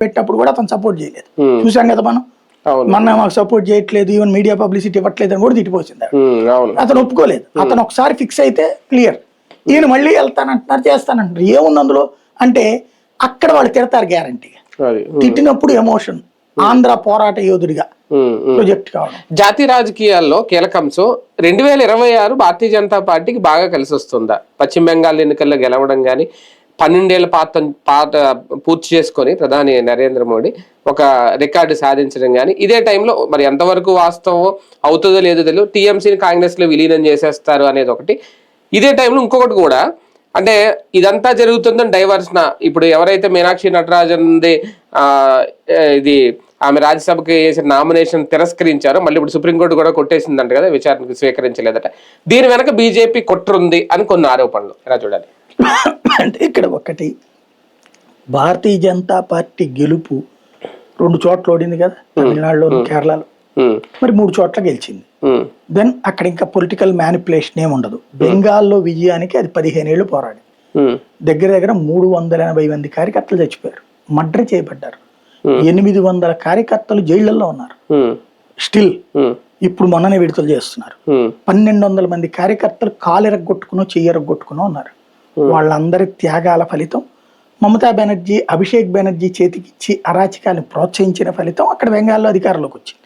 పెట్టినప్పుడు కూడా అతను సపోర్ట్ చేయలేదు. చూసాం కదా మనం, మొన్న మాకు సపోర్ట్ చేయట్లేదు, ఈవెన్ మీడియా పబ్లిసిటీ ఇవ్వట్లేదు అని కూడా తిట్టిపోసింది. అతను ఒప్పుకోలేదు. అతను ఒకసారి ఫిక్స్ అయితే క్లియర్. ఈయన మళ్ళీ వెళ్తానంటున్నారు, చేస్తానంటున్నారు. ఏముంది అందులో అంటే అక్కడ వాళ్ళు తిడతారు గ్యారంటీగా. తిట్టినప్పుడు ఎమోషన్, ఆంధ్ర పోరాట యోధుడిగా ప్రొజెక్ట్ కావడం. జాతీయ రాజకీయాల్లో కీలక అంశం 2026 భారతీయ జనతా పార్టీకి బాగా కలిసి వస్తుందా? పశ్చిమ బెంగాల్ ఎన్నికల్లో గెలవడం కానీ, 12 ఏళ్ల పాత పూర్తి చేసుకొని ప్రధాని నరేంద్ర మోడీ ఒక రికార్డు సాధించడం కానీ, ఇదే టైంలో మరి ఎంతవరకు వాస్తవం అవుతుందో లేదో తెలియదు, టీఎంసీని కాంగ్రెస్ లో విలీనం చేసేస్తారు అనేది ఒకటి. ఇదే టైంలో ఇంకొకటి కూడా, అంటే ఇదంతా జరుగుతుందని డైవర్షన్. ఇప్పుడు ఎవరైతే మీనాక్షి నటరాజన్ది ఇది ఆమె రాజ్యసభకి వేసిన నామినేషన్ తిరస్కరించారో, మళ్ళీ ఇప్పుడు సుప్రీంకోర్టు కూడా కొట్టేసిందంట కదా, విచారణకు స్వీకరించలేదట. దీని వెనక బీజేపీ కుట్రుంది అని కొన్ని ఆరోపణలు. ఎలా చూడాలి అంటే ఇక్కడ ఒకటి, భారతీయ జనతా పార్టీ గెలుపు 2 చోట్ల ఓడింది కదా, తమిళనాడులో, కేరళలో. మరి 3 చోట్ల గెలిచింది. దెన్ అక్కడ ఇంకా పొలిటికల్ మ్యానిపులేషన్ ఏమి ఉండదు. బెంగాల్లో విజయానికి అది 15 ఏళ్ళు పోరాడి, దగ్గర దగ్గర 380 మంది కార్యకర్తలు చచ్చిపోయారు, మర్డర్ చేయబడ్డారు. 800 కార్యకర్తలు జైళ్లలో ఉన్నారు స్టిల్. ఇప్పుడు మొన్ననే విడుదల చేస్తున్నారు. 1200 మంది కార్యకర్తలు కాలెరగొట్టుకునో చెయ్యరగొట్టుకునో ఉన్నారు. వాళ్ళందరి త్యాగాల ఫలితం, మమతా బెనర్జీ అభిషేక్ బెనర్జీ చేతికిచ్చి అరాచకాన్ని ప్రోత్సహించిన ఫలితం అక్కడ బెంగాల్లో అధికారంలోకి వచ్చింది.